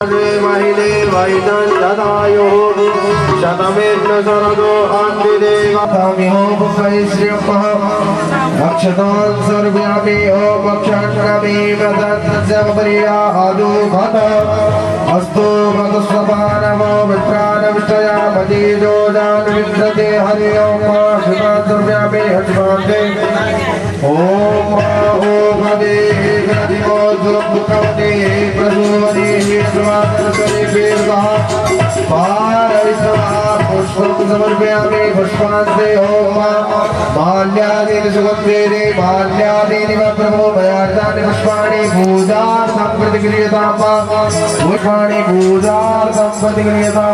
महिले वैदन्यदायो शतमेन्न शरदो अन्तिदेवतामिहो पुष्पैश्रियपः अक्षतान् सर्व्यापि ओपक्षक्रमे मदत्तस्यपरिया आदुघत अस्तु मधुस्वपानमो विप्राणविष्टया मदीजो जानविन्द्रते हरि ओम शिवान् सर्व्यापि हस्मान्ते ओम ओमदे ग्रदिमो दुर्मुखवते प्रसुवदे स्वातन्त्र्ये वेदः पारविष्णवा पुष्पं समर्पयामि पुष्पान्ते ओम माल्यादीनि सुगन्धेने माल्यादीनि प्रभो भयार्तानि पुष्पाणि पूजार्थं प्रतिक्रियतां पुष्पाणि पूजार्थं प्रतिक्रियतां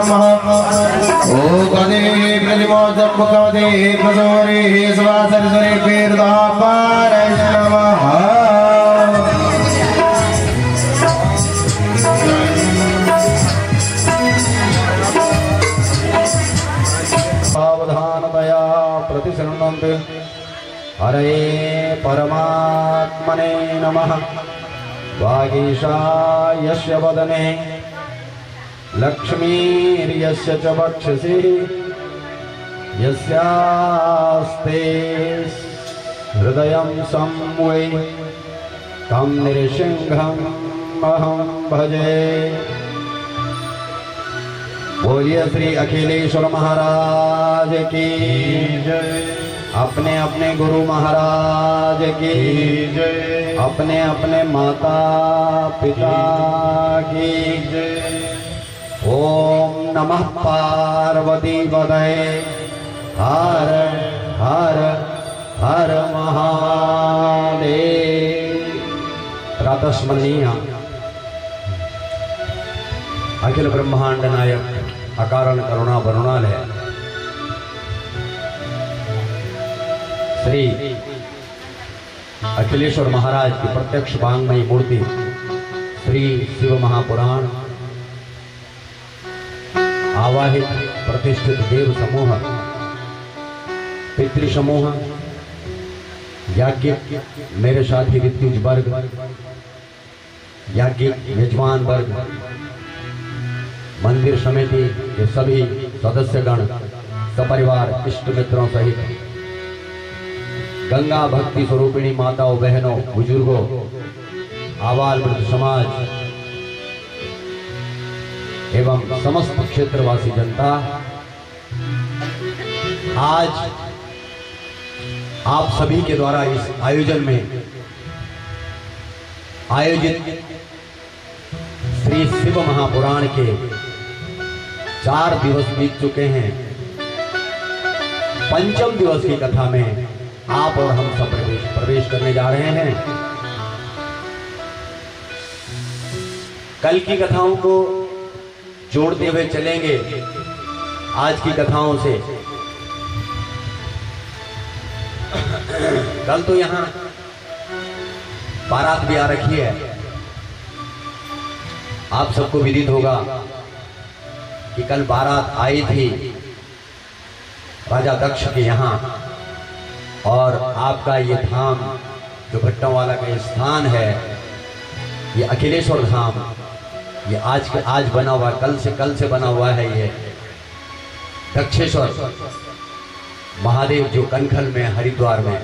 ओ कदे प्रतिमोदं मुखवदे प्रसोरे स्वातन्त्र्ये वेदः पारविष्णवः सावधानतया प्रतिशृण्वन्तु हरे परमात्मने नमः वागीशायस्य वदने लक्ष्मीर्यस्य च वक्षसि यस्यास्ते हृदयं संवे तं नृसिंहम् अहं भजे। बोलिए श्री अखिलेश्वर महाराज की जय। अपने अपने गुरु महाराज की जय। अपने अपने माता पिता की जय। ओम नमः पार्वती पतये हर हर हर महादेव। प्रातस्मरणीय अखिल ब्रह्मांड नायक अकारण करुणा वरुणालय श्री अखिलेश्वर महाराज की प्रत्यक्ष वांग्मयी मूर्ति श्री शिव महापुराण आवाहित प्रतिष्ठित देव समूह पितृ समूह याज्ञिक मेरे साथी ऋत्विज वर्ग याज्ञिक यजमान वर्ग मंदिर समिति के सभी सदस्यगण सपरिवार इष्ट मित्रों सहित गंगा भक्ति स्वरूपिणी माताओं बहनों बुजुर्गों आबाल वृद्ध समाज एवं समस्त क्षेत्रवासी जनता आज आप सभी के द्वारा इस आयोजन में आयोजित श्री शिव महापुराण के 4 दिवस बीत चुके हैं। पंचम दिवस की कथा में आप और हम सब प्रवेश करने जा रहे हैं। कल की कथाओं को जोड़ते हुए चलेंगे आज की कथाओं से। कल तो यहां बारात भी आ रखी है। आप सबको विदित होगा कि कल बारात आई थी राजा दक्ष के यहाँ और आपका ये धाम जो भट्टावाला का स्थान है ये अखिलेश्वर धाम ये आज बना हुआ कल से बना हुआ है। ये दक्षेश्वर महादेव जो कनखल में हरिद्वार में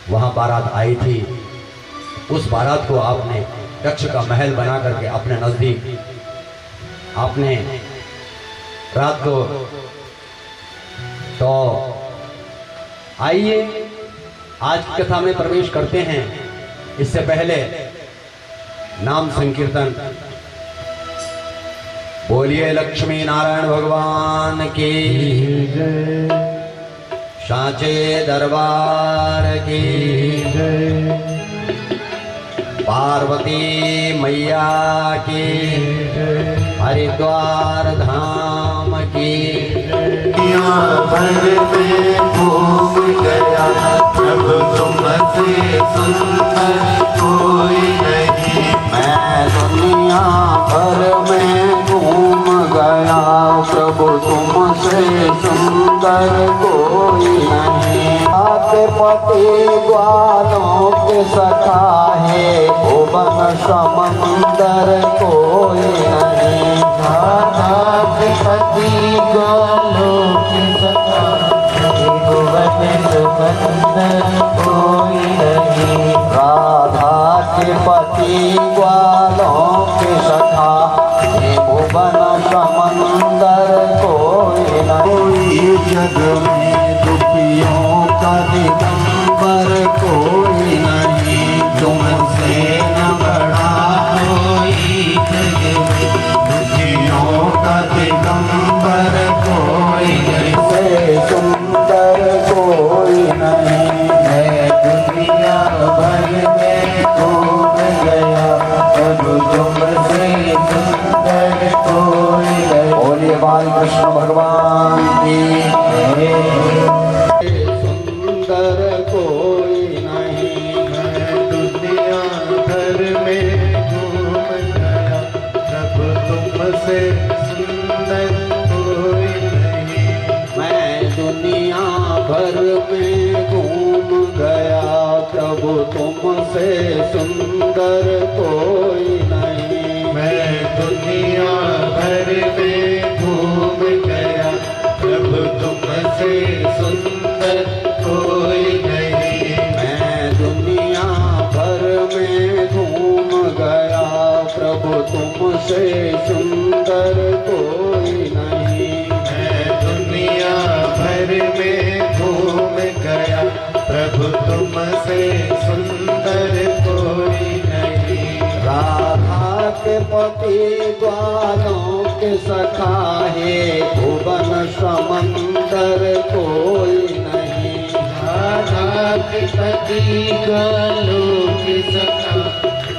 वहाँ बारात आई थी। उस बारात को आपने दक्ष का महल बना करके अपने नजदीक आपने रात को तो आइए आज की कथा में प्रवेश करते हैं। इससे पहले नाम संकीर्तन बोलिए लक्ष्मी नारायण भगवान की जय। सांचे दरबार की जय। पार्वती मैया की हरिद्वार धाम की भर में घूम गया जब तुमसे सुंदर कोई नहीं। मैं दुनिया भर में घूम गया प्रभु तुमसे सुंदर कोई नहीं। के पति ग्वालों के सखा है, भुवन समंदर कोई नहीं। राधा के पति ग्वालों के सखा है, भुवन समंदर कोई नहीं। राधा के पति ग्वालों के सखा हे भुवन समंदर कोई नहीं। जग में दुखियों का दिगंबर कोई नहीं, तुमसे न बड़ा कोई जग में दुखियों का दिगंबर कोई नहीं। से सुंदर कोई नहीं। मैं दुनिया भर में घूम गया, प्रभु तुमसे सुंदर कोई नहीं। बोलिए बाल कृष्ण भगवान की। सुंदर कोई नहीं। मैं दुनिया भर में घूम गया, प्रभु तुमसे सुंदर कोई नहीं। मैं दुनिया भर में घूम गया, प्रभु तुमसे सुंदर कोई नहीं। मैं दुनिया भर में घूम गया, प्रभु तुमसे सुंदर कोई नहीं। मैं दुनिया भर में घूम गया, प्रभु तुमसे सुंदर कोई नहीं। मैं दुनिया भर में घूम गया, प्रभु तुमसे सुंदर कोई नहीं। राधा के पति ग्वालों के सखा है, भुवन समंदर कोई नहीं। राधा के पति ग्वालों के सखा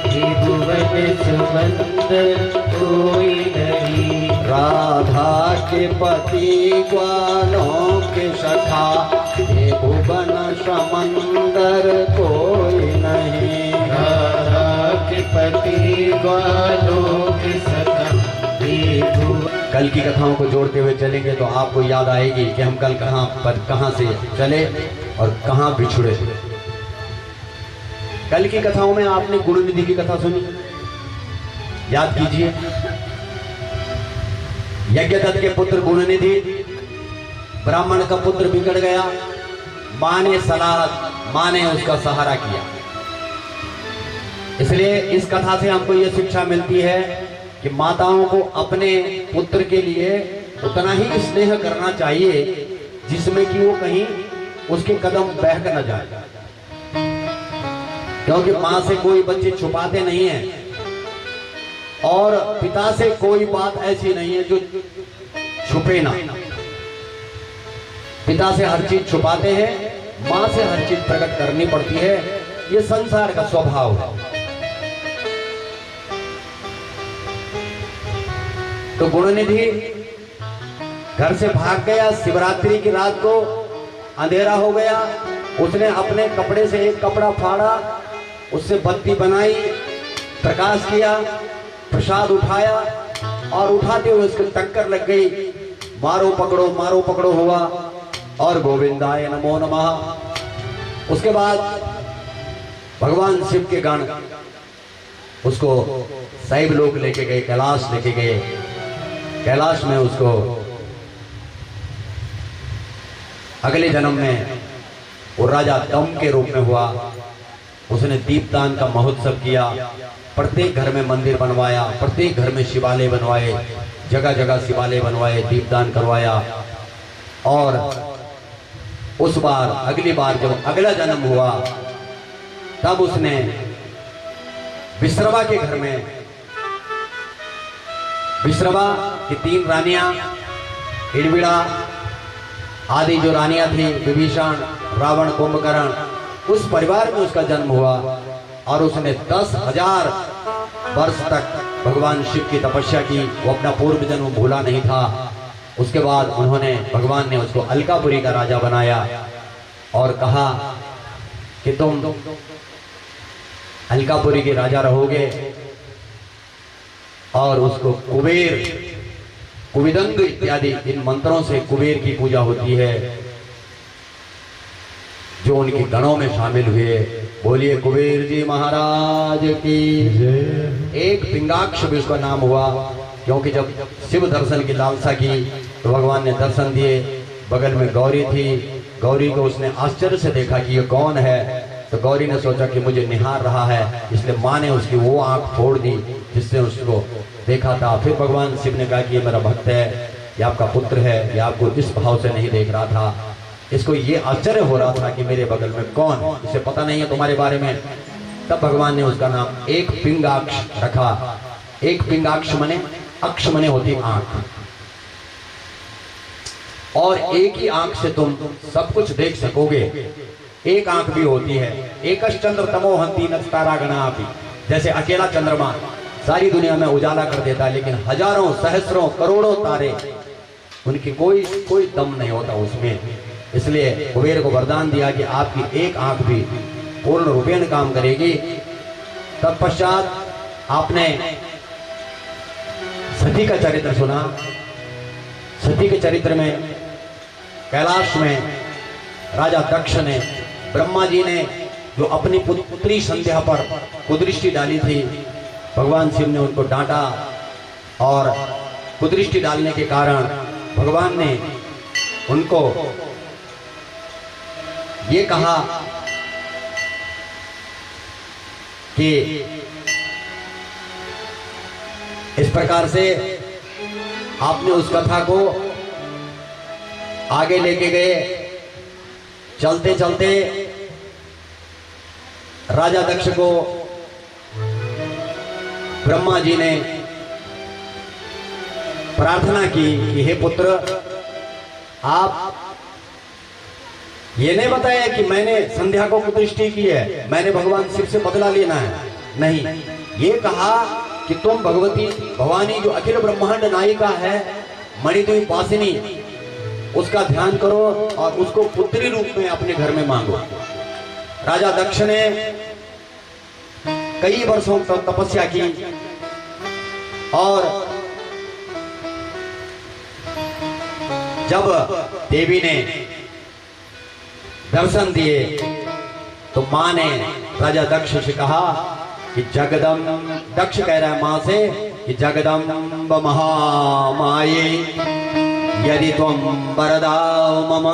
हे भुवन समंदर कोई नहीं। राधा के पति ग्वालों के सखा हे भुवन समंदर कोई नहीं। राधा के पति ग्वालों के सखा हे भुवन। कल की कथाओं को जोड़ते हुए चलेंगे तो आपको याद आएगी कि हम कल कहाँ से चले और कहाँ बिछुड़े। कल की कथाओं में आपने गुणनिधि की कथा सुनी, याद कीजिए। यज्ञदत्त के पुत्र गुणनिधि, ब्राह्मण का पुत्र बिगड़ गया, मां ने उसका सहारा किया। इसलिए इस कथा से हमको यह शिक्षा मिलती है कि माताओं को अपने पुत्र के लिए उतना ही स्नेह करना चाहिए जिसमें कि वो कहीं उसके कदम बहक न जाए, क्योंकि मां से कोई बच्चे छुपाते नहीं हैं और पिता से कोई बात ऐसी नहीं है जो छुपे ना। पिता से हर चीज छुपाते हैं, मां से हर चीज प्रकट करनी पड़ती है। ये संसार का स्वभाव है। तो गुणनिधि घर से भाग गया। शिवरात्रि की रात को अंधेरा हो गया। उसने अपने कपड़े से एक कपड़ा फाड़ा, उससे बत्ती बनाई, प्रकाश किया, प्रसाद उठाया और उठाते हुए उसको टक्कर लग गई। मारो पकड़ो हुआ और गोविंदाय नमो नमः। उसके बाद भगवान शिव के गण उसको शैव लोक लेके गए, कैलाश लेके गए। कैलाश में उसको अगले जन्म में वो राजा दम के रूप में हुआ। उसने दीपदान का महोत्सव किया, प्रत्येक घर में मंदिर बनवाया, प्रत्येक घर में शिवालय बनवाए, जगह जगह शिवालय बनवाए, दीपदान करवाया। और उस बार अगली बार जब अगला जन्म हुआ तब उसने विश्रवा के घर में, विश्रवा की 3 रानियां, हिड़बिड़ा आदि जो रानियां थी, विभीषण, रावण, कुंभकर्ण, उस परिवार में उसका जन्म हुआ। और उसने 10,000 वर्ष तक भगवान शिव की तपस्या की। वो अपना पूर्व जन्म भूला नहीं था। उसके बाद उन्होंने, भगवान ने उसको अलकापुरी का राजा बनाया और कहा कि तुम अलकापुरी के राजा रहोगे। और उसको कुबेर, कुविदंग इत्यादि इन मंत्रों से कुबेर की पूजा होती है। जो उनके गणों में शामिल हुए। बोलिए कुबेर जी महाराज की। एक पिंगाक्ष भी उसका नाम हुआ, क्योंकि जब शिव दर्शन की लालसा की तो भगवान ने दर्शन दिए। बगल में गौरी थी, गौरी को उसने आश्चर्य से देखा कि ये कौन है। तो गौरी ने सोचा कि मुझे निहार रहा है, इसलिए माँ ने उसकी वो आंख फोड़ दी जिससे उसको देखा था। फिर भगवान शिव ने कहा कि ये मेरा भक्त है, ये आपका पुत्र है, ये आपको इस भाव से नहीं देख रहा था। इसको ये आश्चर्य हो रहा था कि मेरे बगल में कौन, इसे पता नहीं है तुम्हारे बारे में। तब भगवान ने उसका नाम एक पिंगाक्ष रखा। एक पिंगाक्ष मने, अक्ष मने होती आंख, और एक ही आंख से तुम सब कुछ देख सकोगे। एक आंख भी होती है। एकश चंद्र तमोहंती नक्षतारा गणापि, जैसे अकेला चंद्रमा सारी दुनिया में उजाला कर देता है, लेकिन हजारों सहस्रों करोड़ों तारे, उनकी कोई दम नहीं होता उसमें। इसलिए कुबेर को वरदान दिया कि आपकी एक आंख भी पूर्ण रूपेण काम करेगी। तत्पश्चात आपने सती का चरित्र सुना। सती के चरित्र में कैलाश में राजा दक्ष ने, ब्रह्मा जी ने जो अपनी पुत्री संध्या पर कुदृष्टि डाली थी, भगवान शिव ने उनको डांटा, और कुदृष्टि डालने के कारण भगवान ने उनको ये कहा कि इस प्रकार से आपने उस कथा को आगे लेके गए। चलते चलते राजा दक्ष को ब्रह्मा जी ने प्रार्थना की कि हे पुत्र, आप ये नहीं बताया कि मैंने संध्या को कुदृष्टि की है, मैंने भगवान शिव से बदला लेना है, नहीं, ये कहा कि तुम भगवती भवानी जो अखिल ब्रह्मांड नायिका है, मणिद्वीप वासिनी, उसका ध्यान करो और उसको पुत्री रूप में अपने घर में मांगो। राजा दक्ष ने कई वर्षों तक तपस्या की, और जब देवी ने दर्शन दिए तो मां ने राजा दक्ष से कहा कि जगदम्ब, दक्ष कह रहा है मां से कि जगदम्ब महामाये यदि त्वं वरदाओ मम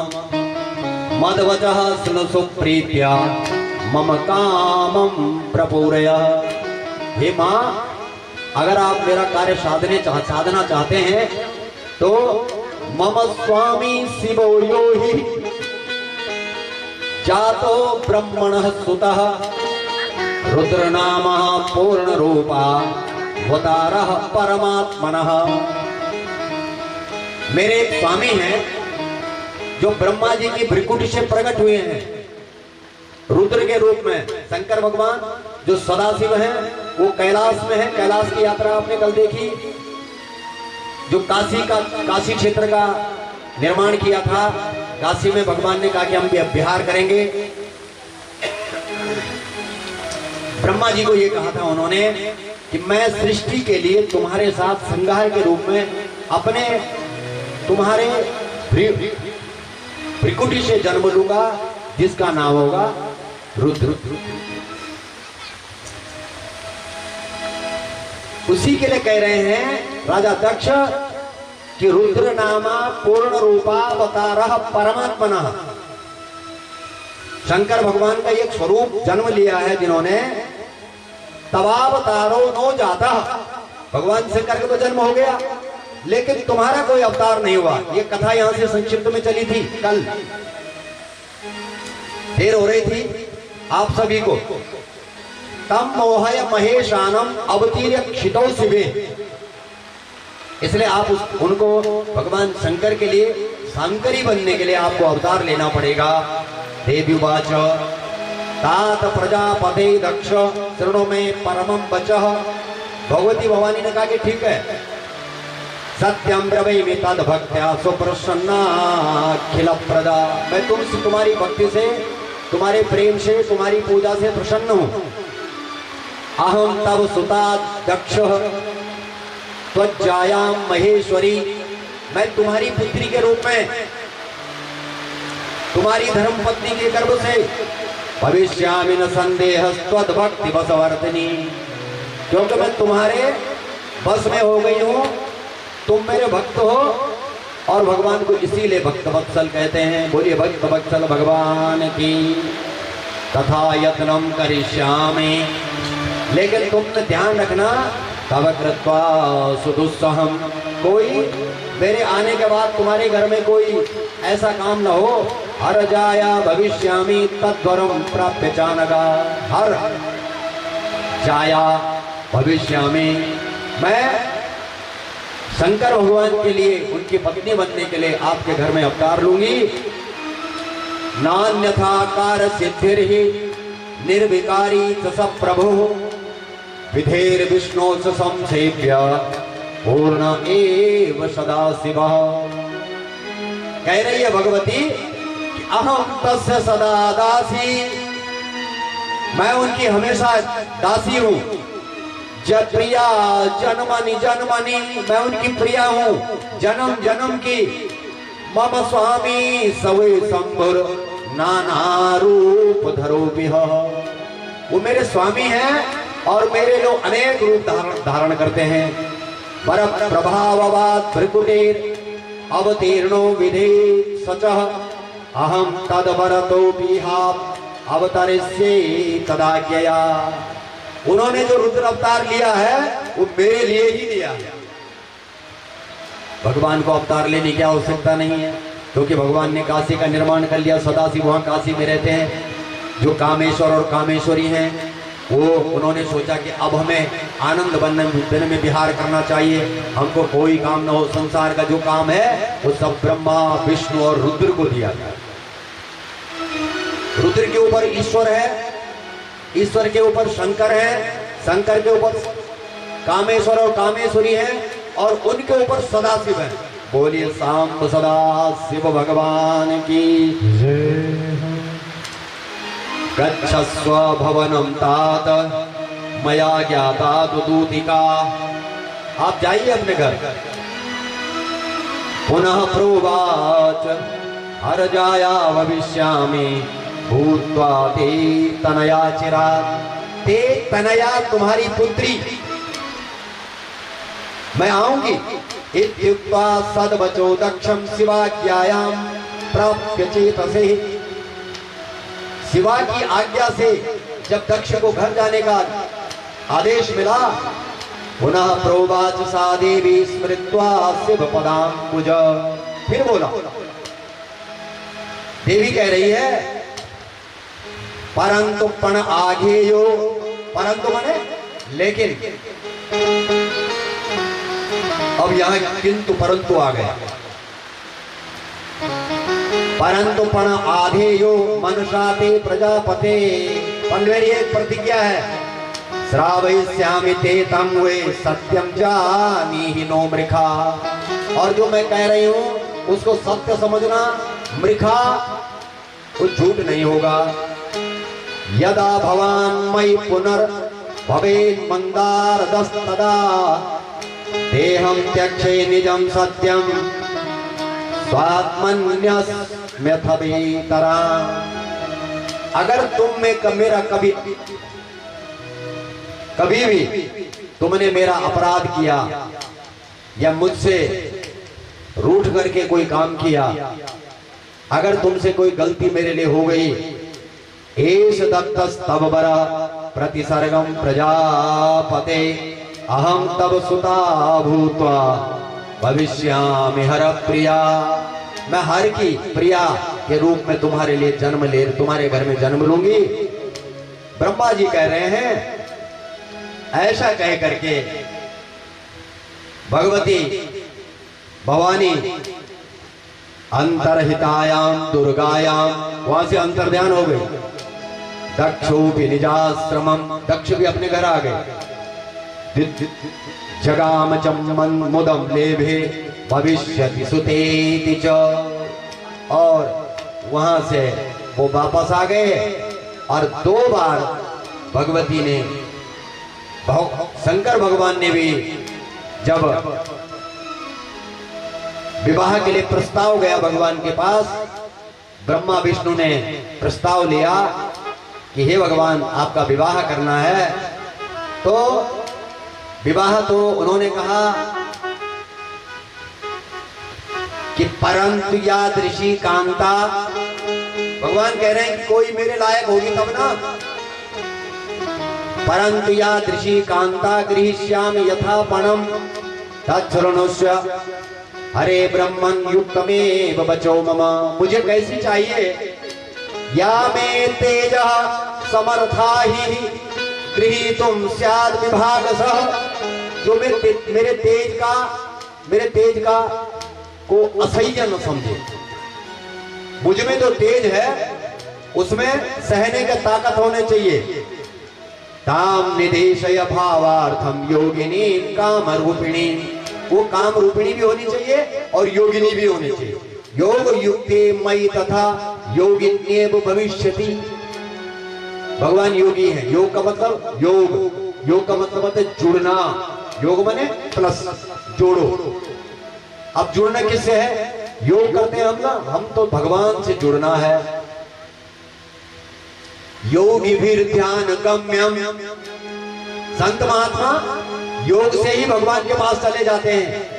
मदवचः शृणु सुप्रीत्या मम कामं प्रपूरय। हे मां, अगर आप मेरा कार्य साधना चाहते हैं तो मम स्वामी शिवो यो हि जातो ब्रह्मणः सुतः रुद्रनामः पूर्ण रूपा अवतारः परमात्मनः। मेरे एक स्वामी हैं जो ब्रह्मा जी की भ्रिकुटी से प्रकट हुए हैं रुद्र के रूप में। शंकर भगवान जो सदाशिव हैं वो कैलाश में है। कैलाश की यात्रा आपने कल देखी, जो काशी क्षेत्र का निर्माण किया था। काशी में भगवान ने कहा कि हम विहार करेंगे। ब्रह्मा जी को ये कहा था उन्होंने कि मैं सृष्टि के लिए तुम्हारे साथ श्रृंगार के रूप में अपने तुम्हारे भ्रिकुटी से जन्म लूंगा, जिसका नाम होगा रुद्र। उसी के लिए कह रहे हैं राजा दक्ष कि रुद्र नामा पूर्ण रूपा अवतारः परमात्मनः। शंकर भगवान का एक स्वरूप जन्म लिया है जिन्होंने, तवावतारो नो जाता। भगवान शंकर का तो जन्म हो गया, लेकिन तुम्हारा कोई अवतार नहीं हुआ। ये कथा यहां से संक्षिप्त में चली थी कल, देर हो रही थी आप सभी को। तम मोहय महेशानम अवतीर्य क्षितौ शिवे। इसलिए आप उनको भगवान शंकर के लिए शंकरी बनने के लिए आपको अवतार लेना पड़ेगा। देव्युवाच तात प्रजापते दक्ष शृणु में परमं वचः। भगवती भवानी ने कहा कि ठीक है, सत्यम ब्रवीमि तद भक्त्या सुप्रसन्नाखिल प्रदा। मैं तुमसे, तुम्हारी भक्ति से, तुम्हारे प्रेम से, तुम्हारी पूजा से प्रसन्न हूं। अहम तव सुता दक्ष त्वज्जायाम महेश्वरी। मैं तुम्हारी पुत्री के रूप में तुम्हारी धर्म पत्नी के गर्भ से भविष्यामि न संदेह भक्ति बसवर्तनी, क्योंकि मैं तुम्हारे बस में हो गई हूँ, तुम मेरे भक्त हो और भगवान को इसीलिए भक्त वत्सल कहते हैं। बोलिए भक्त वत्सल भगवान की। तथा यत्नम करिष्यामि, लेकिन तुमने ध्यान रखना, तव कृत्वा सुदुस्सहम, कोई मेरे आने के बाद तुम्हारे घर में कोई ऐसा काम न हो। हर जाया भविष्यामि तद्वरम प्राप्य चानका, हर जाया भविष्यामि, मैं शंकर भगवान के लिए, उनकी पत्नी बनने के लिए आपके घर में अवतार लूंगी। नान्यथाकार सिद्धिर्हि निर्विकारी च स प्रभु, विधेर विष्णु च संसेव्य पूर्ण एव सदा शिव। कह रही है भगवती कि अहम तस्य सदा दासी, मैं उनकी हमेशा दासी हूं। जब प्रिया जन्मनि जन्मनि, मैं उनकी प्रिया हूं जन्म जन्म की। मम स्वामी सवे संभुर नाना रूप धरो बिह, वो मेरे स्वामी हैं और मेरे लोग अनेक रूप धारण करते हैं। पर प्रभाववाद भृकुटेर अवतीर्णो विधे सचः, अहम तदवरतो बिहा अवतरिष्ये तदाज्ञया। उन्होंने जो रुद्र अवतार लिया है वो मेरे लिए ही लिया है। भगवान को अवतार लेने की आवश्यकता नहीं है, क्योंकि भगवान ने काशी का निर्माण कर लिया। सदाशिव वहाँ काशी में रहते हैं। जो कामेश्वर और कामेश्वरी हैं, वो उन्होंने सोचा कि अब हमें आनंद वन में विहार करना चाहिए, हमको कोई काम ना हो, संसार का जो काम है वो सब ब्रह्मा विष्णु और रुद्र को दिया गया। रुद्र के ऊपर ईश्वर है, ईश्वर के ऊपर शंकर है, शंकर के ऊपर कामेश्वर और कामेश्वरी है, और उनके ऊपर सदाशिव है। बोलिए सांब सदा शिव भगवान की। गच्छस्व भवनम तात मया ज्ञाता दूतिका, आप जाइए अपने घर। पुनः प्रोवाच हर जाया भविष्यामि भूत्वा ते तनया चिरात्, ते तनया तुम्हारी पुत्री मैं आऊंगी। इत्युक्त्वा सद्वचो दक्षम शिवाज्ञायां प्राप्य चेतसे, शिवा की आज्ञा से जब दक्ष को घर जाने का आदेश मिला, पुनः प्रोवाच सा देवी स्मृत्वा शिव पदां पूज, फिर बोला। देवी कह रही है परंतु पण आघेयो, परंतु माने लेकिन, अब यहां किंतु परंतु आ गया। परंतु पण आधेयो मनुषाते प्रजापते, मेरी एक प्रतिज्ञा है, श्रावयिष्यामि ते तम वे सत्यम जानीहि नो मृखा, और जो मैं कह रही हूं उसको सत्य समझना, मृखा वो झूठ नहीं होगा। यदा भवान मयि पुनर् भवेन् मंदारदस्तदा देहं त्यक्षे निजं सत्यं स्वात्मन्यस्म्यथवेतरा, अगर तुम में मेरा कभी भी तुमने मेरा अपराध किया या मुझसे रूठ करके कोई काम किया, अगर तुमसे कोई गलती मेरे लिए हो गई, एष दत्तस्तव वरः प्रतिसर्गं प्रजापते अहम तव सुता भूत्वा भविष्यामि हर प्रिया, मैं हर की प्रिया के रूप में तुम्हारे लिए तुम्हारे घर में जन्म लूंगी। ब्रह्मा जी कह रहे हैं, ऐसा कह करके भगवती भवानी अंतर्हितायाम दुर्गायाम, वहां से अंतर्ध्यान हो गई। दक्षो भी निजाश्रमम, दक्ष भी अपने घर आ गए। जगाम चम्मन मुदम लेभे भविष्यति सुतेति च, और वहां से वो वापस आ गए और 2 बार भगवती ने, शंकर भगवान ने भी जब विवाह के लिए प्रस्ताव गया भगवान के पास, ब्रह्मा विष्णु ने प्रस्ताव लिया कि हे भगवान आपका विवाह करना है, तो विवाह तो उन्होंने कहा कि परंतु यादृशी कांता, भगवान कह रहे हैं कि कोई मेरे लायक होगी तब ना, परंतु यादृशी कांता गृहीष्यामि यथा पणम तच्छृणुष्व हरे ब्रह्मन् युक्तमेव वचो मम, मुझे कैसी चाहिए, या मे तेजः समर्था ही गृहीतुम स्याद् विभागशः, जो मेरे तेज का को असह्य न समझे, मुझ में जो तेज है उसमें सहने का ताकत होने चाहिए। ताम निदेशय भावार्थम योगिनी काम रूपिणी, वो काम रूपिणी भी होनी चाहिए और योगिनी भी होनी चाहिए। योग युक्ते मयि तथा योगिन्येव भविष्यति, भगवान योगी है। योग का मतलब योग का मतलब होता है जुड़ना, योग माने प्लस जोड़ो। अब जुड़ना किससे है, योग करते हैं हम ना, हम तो भगवान से जुड़ना है। योगी भी ध्यान गम्यम, संत महात्मा योग से ही भगवान के पास चले जाते हैं।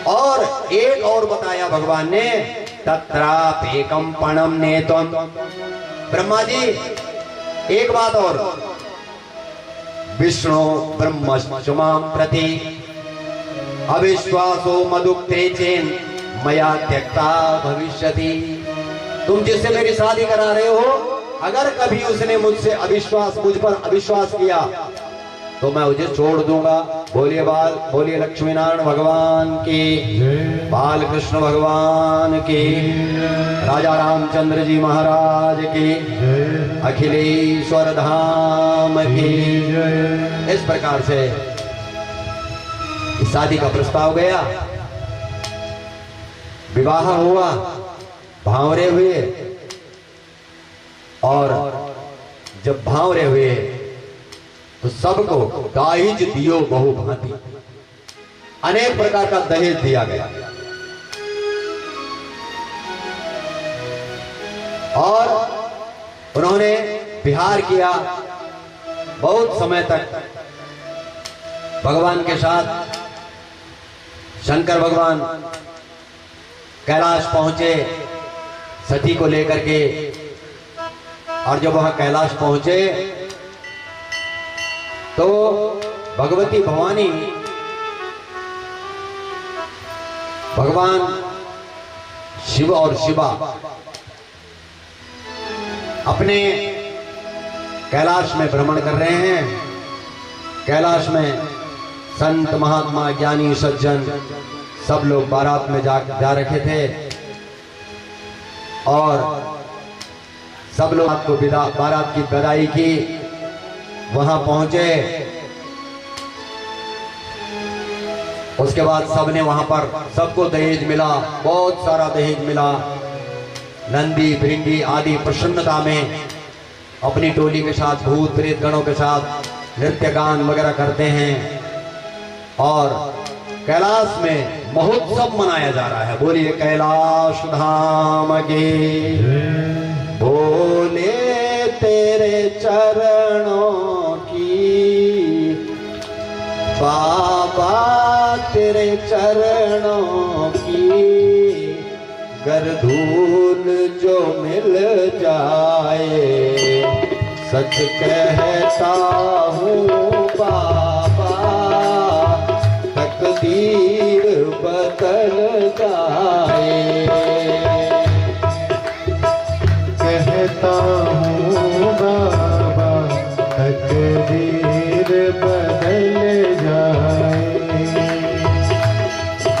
और एक और बताया भगवान ने, तत्रापेकम पणम नेतम, ब्रह्मा जी एक बात और, विष्णु ब्रह्मश्चुमाम प्रति अविश्वासो मदुक्ते चेन मया त्यक्ता भविष्यति, तुम जिससे मेरी शादी करा रहे हो, अगर कभी उसने मुझ पर अविश्वास किया तो मैं उसे छोड़ दूंगा। बोलिए लक्ष्मी नारायण भगवान की, बाल कृष्ण भगवान की, राजा रामचंद्र जी महाराज की, अखिलेश्वर धाम की। इस प्रकार से शादी का प्रस्ताव गया, विवाह हुआ, भांवरे हुए, और जब भांवरे हुए तो सबको दाहिज दियो बहु भांति, अनेक प्रकार का दहेज दिया गया। और उन्होंने विहार किया बहुत समय तक भगवान के साथ। शंकर भगवान कैलाश पहुंचे सती को लेकर के, और जब वहां कैलाश पहुंचे तो भगवती भवानी, भगवान शिव और शिवा अपने कैलाश में भ्रमण कर रहे हैं। कैलाश में संत महात्मा ज्ञानी सज्जन सब लोग बारात में जा रखे थे, और सब लोग आपको बारात की विदाई की। वहां पहुंचे, उसके बाद सबने वहां पर सबको दहेज मिला, बहुत सारा दहेज मिला। नंदी भृंगी आदि प्रसन्नता में अपनी टोली के साथ, भूत प्रेत गणों के साथ नृत्य गान वगैरह करते हैं, और कैलाश में महोत्सव मनाया जा रहा है। बोलिए कैलाश धाम की, बोले तेरे चरणों की, बाबा तेरे चरणों की, गर धूल जो मिल जाए, सच कहता हूँ बाबा, तकदीर बदल जाए। कहता हूँ बाबा, तकदीर बदल जाए।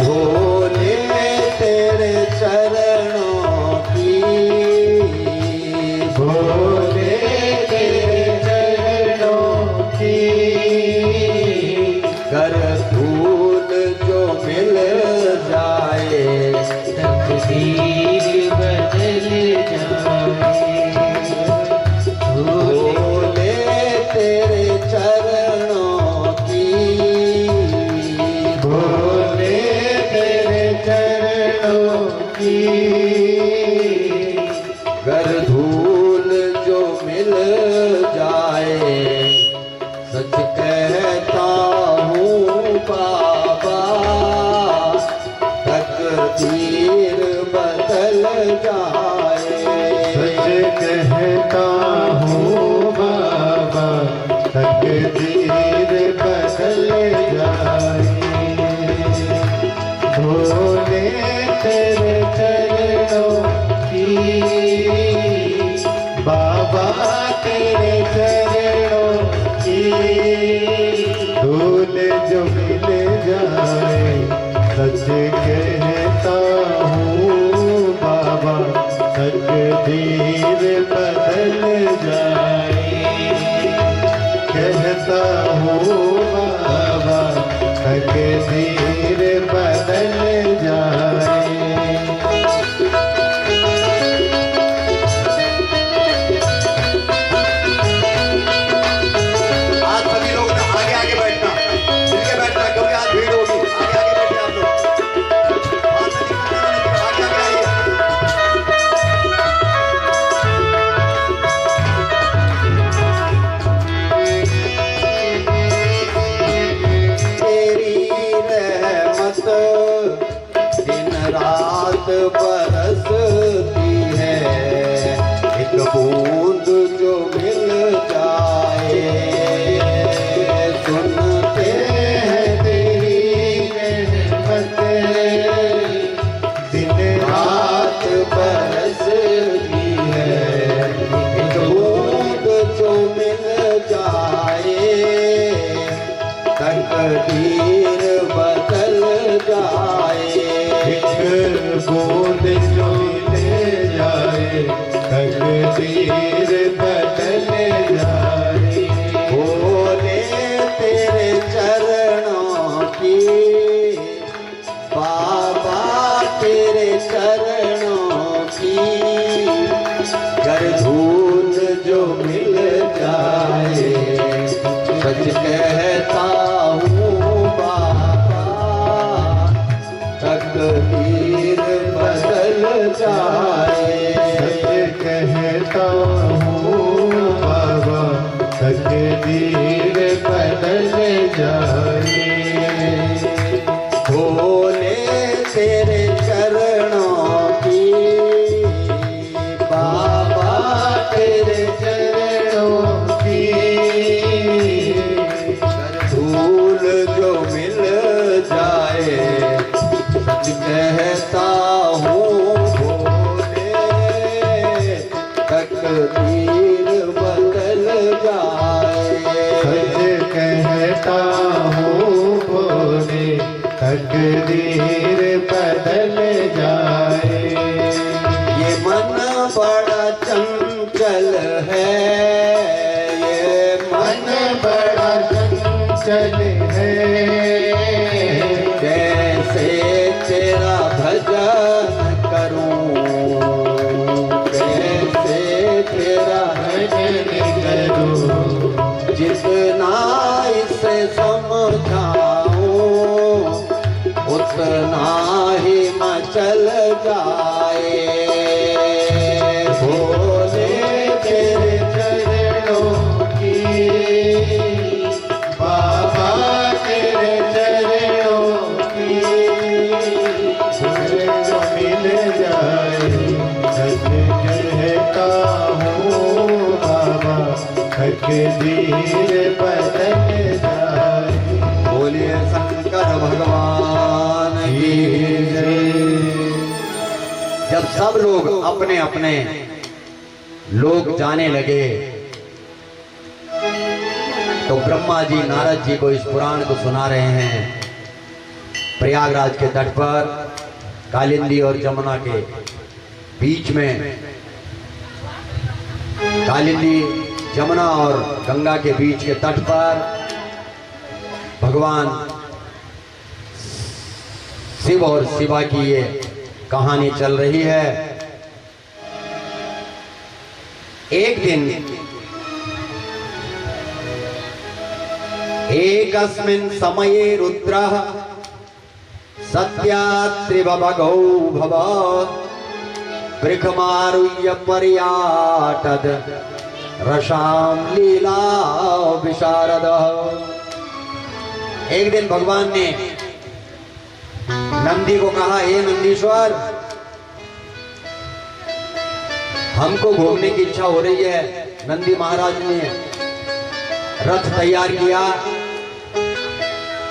भोले तेरे चरणों की, भोले तेरे चरणों की, कर धूल जो मिल जाए, तकदीर बदल जाए। भोले तेरे चरणों की, भोले तेरे चरणों की, तकदीर बदल जाए। सच कहता हूँ बाबा तकदीर बदल जाए। भोले तेरे चरणों की बाबा तेरे चरणों की धूल जो मिल जाए। सच कहता हूँ बाबा तकदीर बदल जाए। कहता हूँ बाबा तकदीर बदल जाए। आज सभी लोग ना आगे आगे बैठना, मिलके बैठना, क्योंकि आज भीड़ होगी। आगे आगे बैठे आप लोग। आज सभी आगे आगे आइए। तेरी रहमत दिन रात बरसती है, एक बूंद जो मिल जाए। सुनते हैं तेरी रहमत दिन रात बरसती है, एक बूंद जो मिल जाए। तकदीर बदल जाए। एक बूंद जो मिल जाए। तकदीर बदल जाए। भोले तेरे चरणों की बाबा तेरे चरणों की गर धूल जो मिल जाए। सच कहता हूँ बाबा तकदीर बदल जाए। सच कहता हूँ बाबा तकदीर बदल जाए। भोले तेरे चरणों की बाबा तेरे चरणों की धूल जो मिल जाए। सच कहता हूँ भोले तकदीर बदल जाए। सच कहता हूँ भोले तकदीर बदल जाए। ये मन बड़ा चंचल है, ये मन मन बड़ा चंचल है। कैसे तेरा भजन करूं, कैसे तेरा भजन करूं। जितना इसे समझाऊं उतना ही मचल जाए। भोले तेरे चरणों की बाबा तेरे चरणों की धूल जो मिल जाए। सच कहता हूँ बाबा तकदीर बदल जाए। बोलिए शंकर भगवान की जय। जब सब लोग अपने अपने लोग जाने लगे तो ब्रह्मा जी नारद जी को इस पुराण को सुना रहे हैं। प्रयागराज के तट पर कालिंदी और जमुना के बीच में, कालिंदी जमुना और गंगा के बीच के तट पर भगवान शिव और शिवा की ये कहानी चल रही है। एक दिन एकस्मिन् समये रुद्रः सत्यात्रिवभगौ भव वृखमारुह्य पर्याटद रसाम लीला विशारदः। एक दिन भगवान ने नंदी नंदी को कहा, हे नंदीश्वर, हमको घूमने की इच्छा हो रही है। नंदी महाराज ने रथ तैयार किया,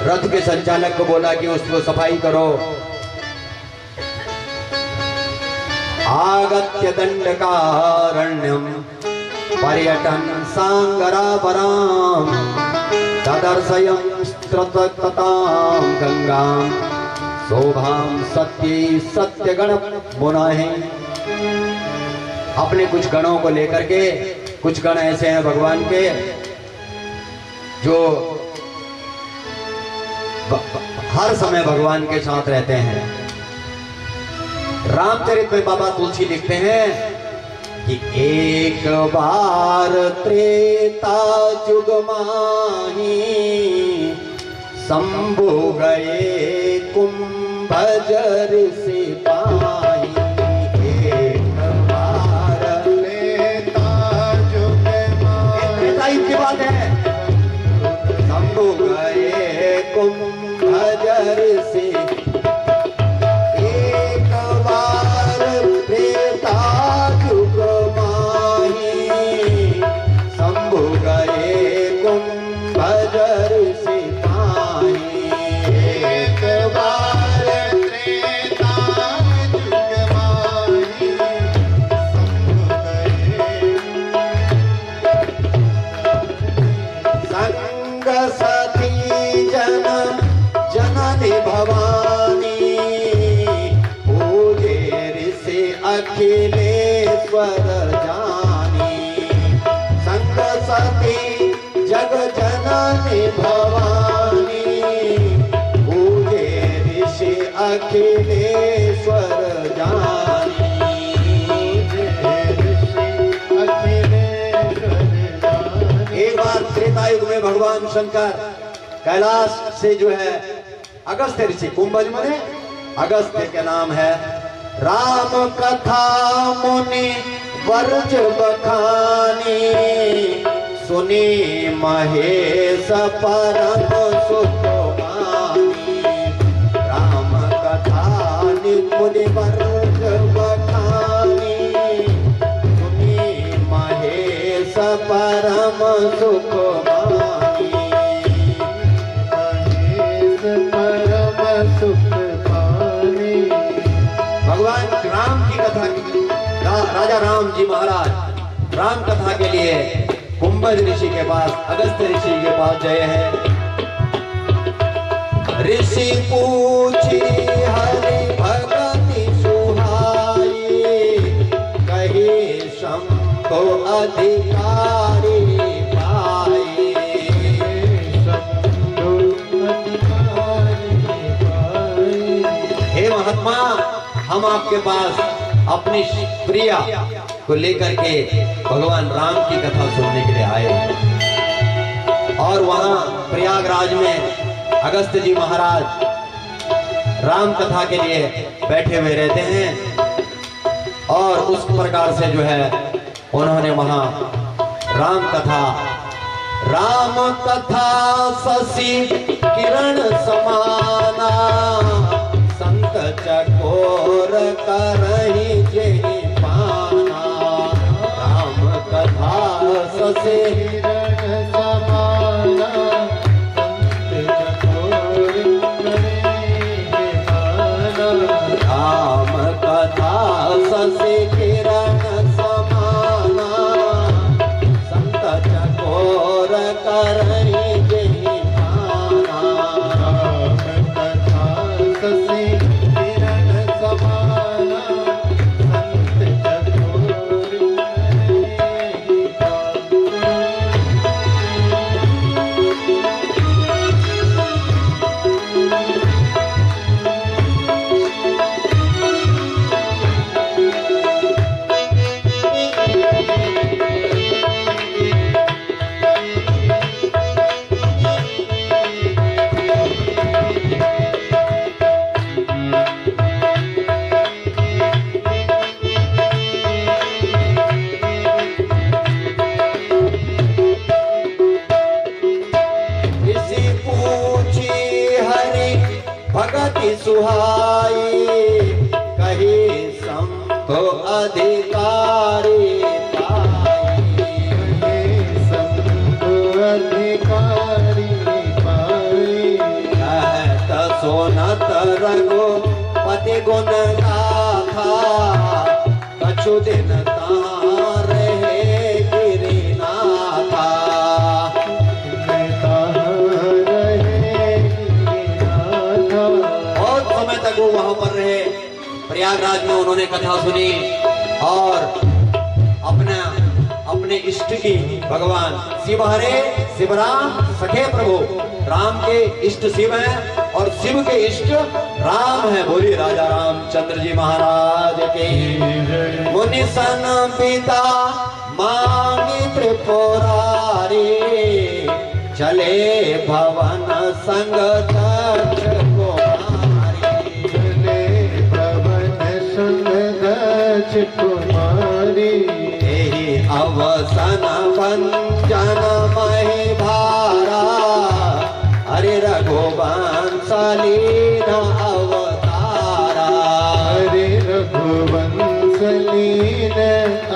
रथ के संचालक को बोला कि उसको सफाई करो। आगत्य दंडकारण्यम पर्यटन सांगरापराम तदर्शयं स्त्रततां गंगां शोभां सत्य सत्य गण मुनाहे। अपने कुछ गणों को लेकर के, कुछ गण ऐसे हैं भगवान के जो हर समय भगवान के साथ रहते हैं। रामचरित में बाबा तुलसी लिखते हैं कि एक बार त्रेता जुग माही शंभु गए कुंभजर से पाही। एक बार त्रेता जुग माही, त्रेता युग की बात है। शंभु गए कुंभजर से, एक बार त्रेता जुग माही शंभु गए कुंभजर से पाही। एक बार त्रेता जुग माही शंभु गए, संग सती जन जननी भवानी पूजे ऋषि अखिलेश्वर जानी। संग सती जग जननी भवानी पूजे ऋषि अखिलेश्वर जानी। एक बार त्रेतायुग में भगवान शंकर कैलाश से जो है अगस्त्य ऋषि, कुंभज मने अगस्त्य के नाम है, राम कथा मुनि वर्ज बखानी सुनी महेश परम सुख पानी। राम कथा मुनि वर्ज बखानी सुनी महेश परम सुख पानी। सुख पानी। भगवान राम की कथा की, राजा राम जी महाराज राम कथा के लिए कुंभज ऋषि के पास, अगस्त्य ऋषि के पास गए हैं। ऋषि पूछी हरि भगति सुहाई कहे शंभु अधिकारी पाई। हे महात्मा, हम आपके पास अपनी प्रिया को लेकर के भगवान राम की कथा सुनने के लिए आए हैं। और वहां प्रयागराज में अगस्त्य जी महाराज राम कथा के लिए बैठे हुए रहते हैं। और उस प्रकार से जो है उन्होंने वहां राम कथा शशि किरण समाना संत चकोर करहि जेहि पाना। राम कथा शशि किरण समाना संत चकोर करहि पाना। राम कथा शशि किरण समाना संत चकोर करहि जेहि पाना। राम कथा शशि किरण समाना संत चकोर करहि पाना। अति सुहाई कही संतो अधिकारी अधिकारी पाई कहत सोनत रघु पति गुण गाथा कछु दिन तां रहे गिरिनाथा बहुत समय तक वो वहां पर रहे। प्रयागराज में उन्होंने कथा सुनी और अपने इष्ट की भगवान शिव हरे शिव राम सखे प्रभु, राम के इष्ट शिव हैं और शिव के इष्ट राम है। बोलिए राजा रामचंद्र जी महाराज के। मुनि सन पिता मांगी त्रिपुरारी चले भवन संग दक्ष कुमारी चले भवन संग दक्ष कुमारी अवसन पंचन मही भारा हरि रघुवंश लीन अवतारा हरे रघुवंश लीन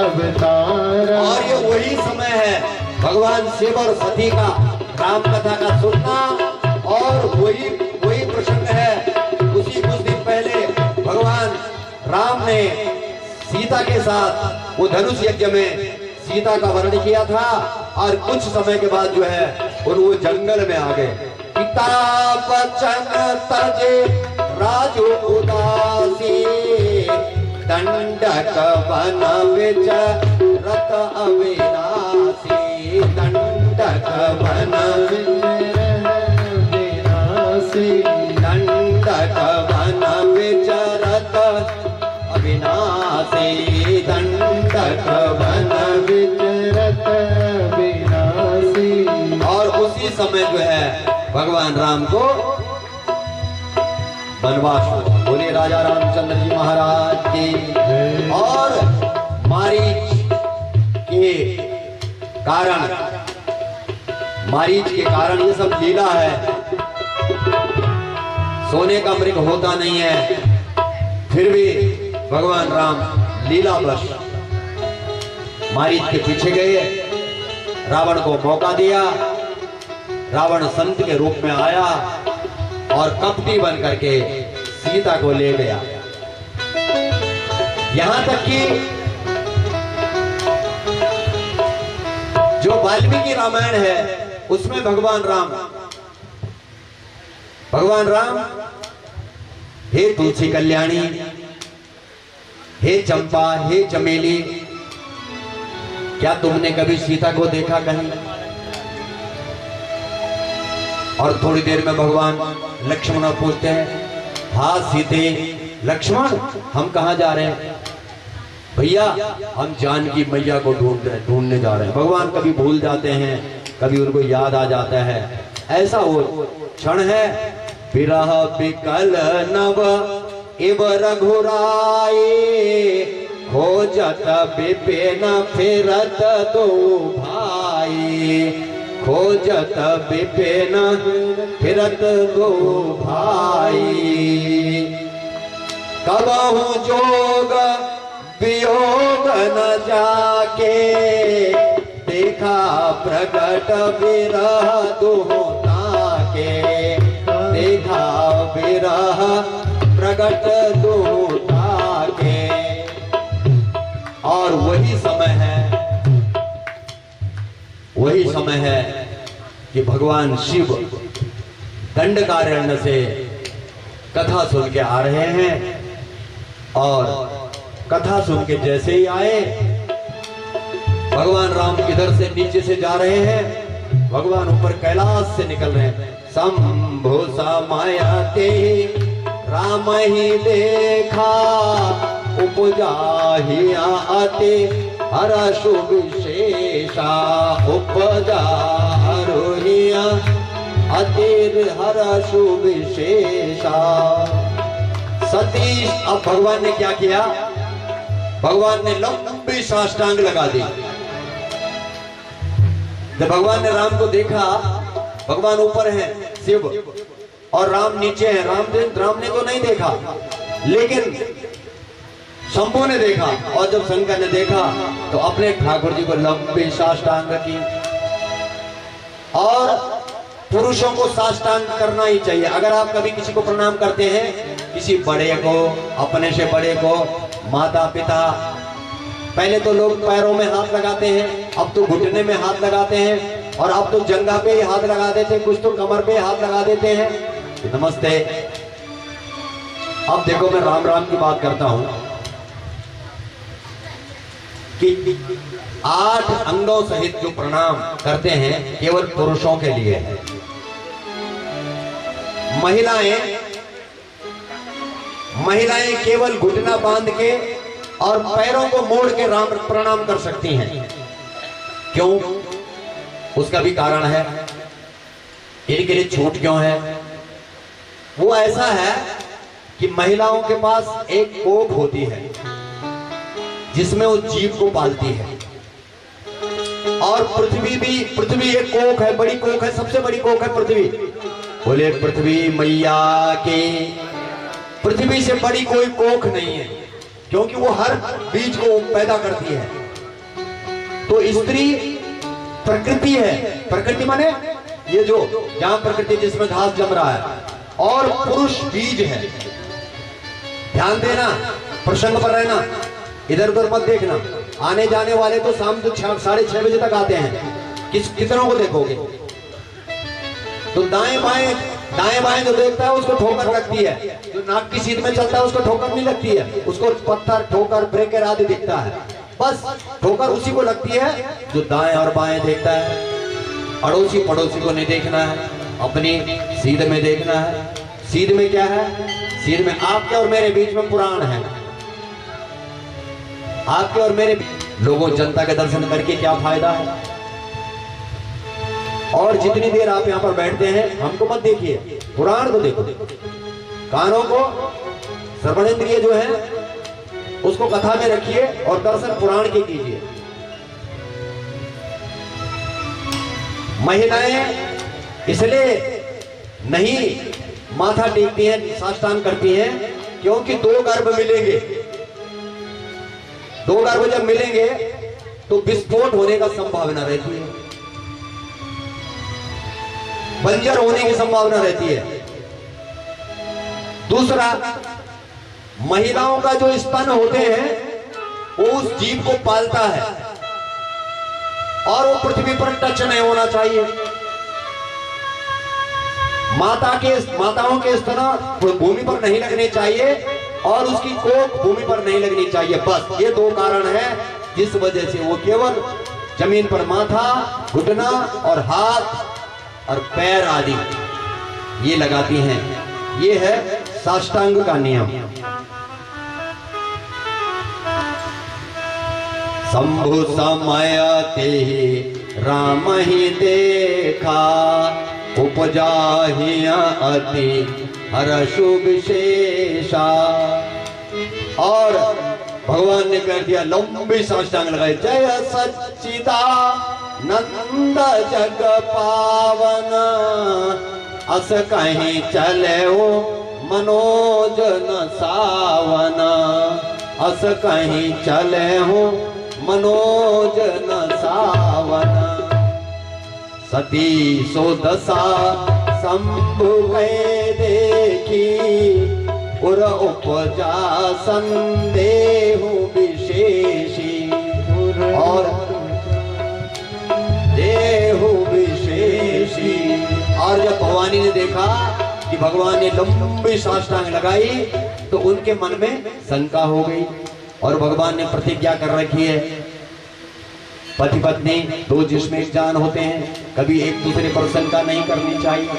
अवतारा। और ये वही समय है भगवान शिव और सती का राम कथा का सुनना, और वही प्रसंग है। उसी कुछ दिन पहले भगवान राम ने सीता के साथ वो धनुष यज्ञ में सीता का वर्ण किया था, और कुछ समय के बाद जो है वो जंगल में आ गए। पिता बचन तजे राजो उदासी दंडक वन विच रत अविनाशी दंडक वन विनाशी दंडक वन विच रत अविनाशी दंडक वन विचरत विनाशी। और उसी समय जो है भगवान राम को वनवास हुआ। बोले राजा रामचंद्र जी महाराज की। और मारीच के कारण ये सब लीला है। सोने का मृग होता नहीं है, फिर भी भगवान राम लीलावश मारीच के पीछे गए, रावण को मौका दिया। रावण संत के रूप में आया और कपटी बन करके सीता को ले गया। यहां तक कि जो वाल्मीकि रामायण है उसमें भगवान राम हे तुलसी कल्याणी, हे चंपा, हे चमेली, क्या तुमने कभी सीता को देखा कहीं? और थोड़ी देर में भगवान लक्ष्मण पूछते हैं, हाँ सीते, लक्ष्मण हम कहाँ जा रहे हैं? भैया हम जानकी मैया को ढूंढने जा रहे हैं। भगवान कभी भूल जाते हैं, कभी उनको याद आ जाता है। ऐसा वो क्षण है। विरह विकल नव इव रघुराई खोजत विपिन फिरत दो भाई खोजत विपिन फिरत दो भाई कबहु जोग वियोग न जाके देखा प्रगट विरह दुहता के देखा विरह प्रगट दुहता के। और वही समय है कि भगवान शिव दंडकारण्य से कथा सुन के आ रहे हैं। और कथा सुन के जैसे ही आए, भगवान राम इधर से नीचे से जा रहे हैं, भगवान ऊपर कैलाश से निकल रहे हैं। शंभु समायते राम ही देखा उपजा ही आते हर्षु विशेषा उपजा हरोहिया अतिर हर्षु विशेषा। सतीश, अब भगवान ने क्या किया? भगवान ने लंबी साष्टांग लगा दी। जब भगवान ने राम को देखा, भगवान ऊपर हैं शिव, और राम नीचे है। राम ने तो नहीं देखा, लेकिन शंभू ने देखा। और जब शंकर ने देखा तो अपने ठाकुर जी को लंबे साष्टांग की। और पुरुषों को साष्टांग करना ही चाहिए। अगर आप कभी किसी को प्रणाम करते हैं, किसी बड़े को, अपने से बड़े को, माता पिता, पहले तो लोग पैरों में हाथ लगाते हैं, अब तो घुटने में हाथ लगाते हैं, और अब तो जंघा पे ही हाथ लगा देते हैं, कुछ तो कमर पे हाथ लगा देते हैं, नमस्ते। अब देखो, मैं राम राम की बात करता हूं कि 8 अंगों सहित जो प्रणाम करते हैं केवल पुरुषों के लिए है। महिलाएं केवल घुटना बांध के और पैरों को मोड़ के राम प्रणाम कर सकती हैं। क्यों? उसका भी कारण है। इनके लिए छूट क्यों है? वो ऐसा है कि महिलाओं के पास एक कोख होती है जिसमें वो जीव को पालती है। और पृथ्वी एक कोख है, बड़ी कोख है, सबसे बड़ी कोख है पृथ्वी। बोले पृथ्वी मैया की। पृथ्वी से बड़ी कोई कोख नहीं है, क्योंकि वो हर बीज को पैदा करती है। तो स्त्री प्रकृति है। प्रकृति माने ये जो जहां प्रकृति जिसमें घास जम रहा है, और पुरुष बीज है। ध्यान देना, प्रसंग पर रहना, इधर उधर मत देखना। आने जाने वाले तो शाम को 6:30 बजे तक आते हैं। कितनों को देखोगे? तो दाएं बाएं जो देखता है उसको ठोकर लगती है। जो नाक की सीध में चलता है उसको ठोकर नहीं लगती है, उसको पत्थर, ठोकर, ब्रेकर आदि दिखता है। बस ठोकर उसी को लगती है जो दाएं और बाएं देखता है। पड़ोसी को नहीं देखना है, अपनी सीध में देखना है। सीध में क्या है? सीध में आपके और मेरे बीच में पुराण है। आपके और मेरे लोगों, जनता के दर्शन करके क्या फायदा है? और जितनी देर आप यहाँ पर बैठते हैं, हमको मत देखिए, पुराण को देखो। कानों को, श्रवणेंद्रिय जो है उसको कथा में रखिए और दर्शन पुराण के कीजिए। महिलाएं इसलिए नहीं माथा टेकती हैं, साष्टांग करती हैं, क्योंकि 2 गर्भ मिलेंगे। 2 गर्भ जब मिलेंगे तो विस्फोट होने का संभावना रहती है, बंजर होने की संभावना रहती है। दूसरा, महिलाओं का जो स्तन होते हैं वो उस जीव को पालता है, और वो पृथ्वी पर टच नहीं होना चाहिए। माताओं के स्तन भूमि पर नहीं लगने चाहिए, और उसकी कोख भूमि पर नहीं लगनी चाहिए। बस ये 2 कारण है जिस वजह से वो केवल जमीन पर माथा, घुटना और हाथ और पैर आदि ये लगाती हैं। ये है साष्टांग का नियम। शंभु समय ते राम ही देखा, उपजा ही अति हर्षु विशेषा। और भगवान ने कर दिया, लंबी साष्टांग लगाई। जय सच्चिदा नंद जग पावन, अस कहीं चले हो मनोज न सावन, अस कहीं चले हो मनोज न सावन। सती सो दशा शंभु गए देखी, उर उपजा संदेह विशेषी। और देहु विशेषी। और जब भवानी ने देखा कि भगवान ने लंबी साष्टांग लगाई तो उनके मन में शंका हो गई, और भगवान ने प्रतिज्ञा कर रखी है, पति पत्नी 2 जिसमें 1 जान होते हैं, कभी एक दूसरे पर शंका नहीं करनी चाहिए।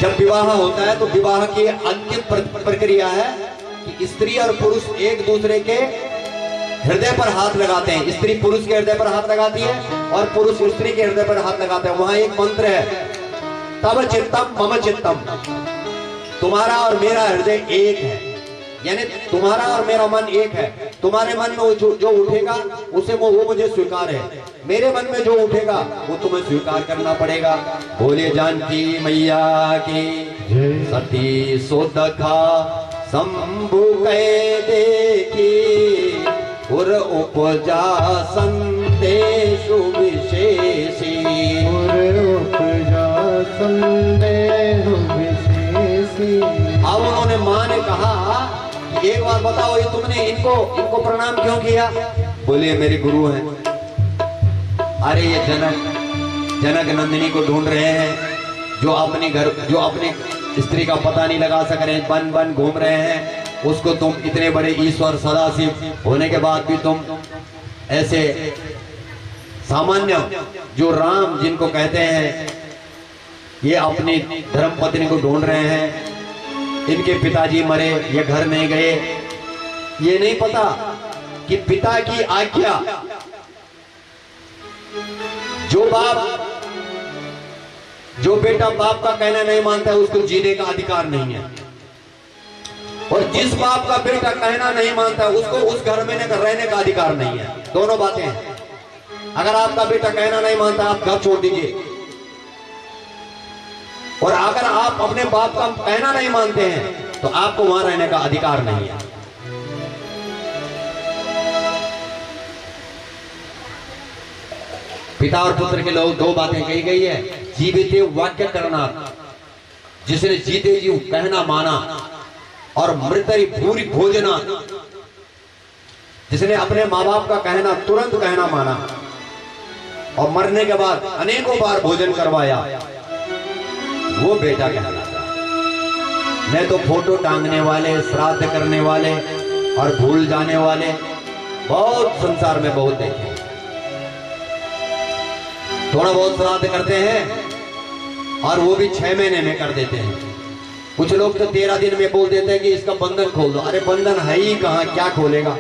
जब विवाह होता है तो विवाह की अंतिम प्रक्रिया है कि स्त्री और पुरुष एक दूसरे के हृदय पर हाथ लगाते हैं। स्त्री पुरुष के हृदय पर हाथ लगाती है और पुरुष स्त्री के हृदय पर हाथ लगाते हैं। वहां एक मंत्र है, तब चित्तम मम चित्तम, तुम्हारा और मेरा हृदय एक है। यानी तुम्हारा और मेरा मन एक है। तुम्हारे मन में जो उठेगा उसे वो मुझे स्वीकार है, मेरे मन में जो उठेगा वो तुम्हें स्वीकार करना पड़ेगा। बोले जानकी मैया की सती सोदखा शंभु कह देखी उर उपजा संदेशु विशेषी उपजा संदेशु विशेषी। अब उन्होंने माँ ने कहा कि एक बार बताओ ये तुमने इनको प्रणाम क्यों किया? बोले मेरे गुरु हैं। अरे ये जनक नंदिनी को ढूंढ रहे हैं, जो अपने स्त्री का पता नहीं लगा सक रहे, बन घूम रहे हैं, उसको तुम इतने बड़े ईश्वर सदाशिव होने के बाद भी तुम ऐसे सामान्य जो राम जिनको कहते हैं, ये अपनी धर्म पत्नी को ढूंढ रहे हैं। इनके पिताजी मरे, ये घर नहीं गए, ये नहीं पता कि पिता की आज्ञा जो बेटा बाप का कहना नहीं मानता है उसको जीने का अधिकार नहीं है, और जिस बाप का बेटा कहना नहीं मानता उसको उस घर में रहने का अधिकार नहीं है। दोनों बातें हैं। अगर आपका बेटा कहना नहीं मानता आप घर छोड़ दीजिए, और अगर आप अपने बाप का कहना नहीं मानते हैं तो आपको वहां रहने का अधिकार नहीं है। पिता और पुत्र के लोग दो बातें कही गई है। जीविते वाक्य करना, जिसने जीते जी कहना माना, और मृतरी भूरी भोजना, जिसने अपने माँ बाप का कहना तुरंत कहना माना और मरने के बाद अनेकों बार भोजन करवाया, वो बेटा कहलाता है। नहीं तो फोटो टांगने वाले, श्राद्ध करने वाले और भूल जाने वाले बहुत संसार में बहुत देखे। थोड़ा बहुत श्राद्ध करते हैं और वो भी 6 महीने में कर देते हैं। कुछ लोग तो 13 दिन में बोल देते हैं कि इसका बंधन खोल दो। अरे बंधन है ही कहां, क्या खोलेगा?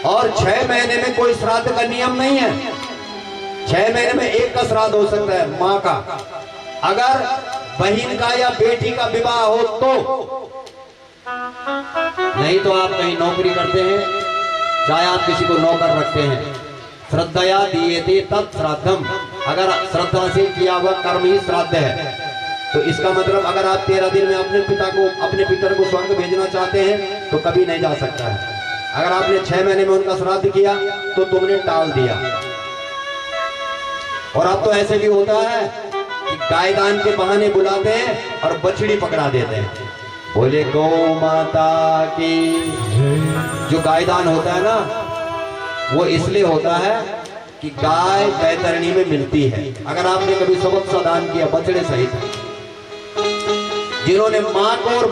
और 6 महीने में कोई श्राद्ध का नियम नहीं है। 6 महीने में एक का श्राद्ध हो सकता है, माँ का। अगर बहन का या बेटी का विवाह हो तो, नहीं तो आप कहीं नौकरी करते हैं, चाहे आप किसी को नौकर रखते हैं, श्रद्धया दीयते तत् श्राद्धम, अगर श्रद्धा से किया हुआ कर्म ही श्राद्ध है। तो इसका मतलब अगर आप 13 दिन में अपने पितर को स्वर्ग भेजना चाहते हैं तो कभी नहीं जा सकता है। अगर आपने 6 महीने में उनका श्राद्ध किया तो तुमने टाल दिया। और अब तो ऐसे भी होता है कि गायदान के बहाने बुलाते हैं और बछड़ी पकड़ा देते हैं। बोले गौ माता की। जो गायदान होता है ना, वो इसलिए होता है कि गाय बैतरणी में मिलती है। अगर आपने कभी सबक दान किया बछड़े सहित, जिन्होंने माँ को और